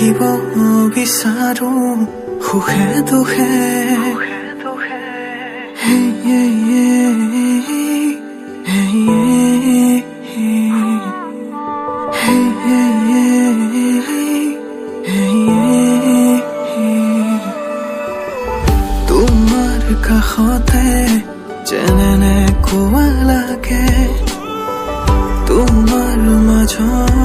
থাকিব বিচাৰো সুখে দুখে তোমাৰ কাষতে যেনে কোৱা লাগে তোমাৰ মাজত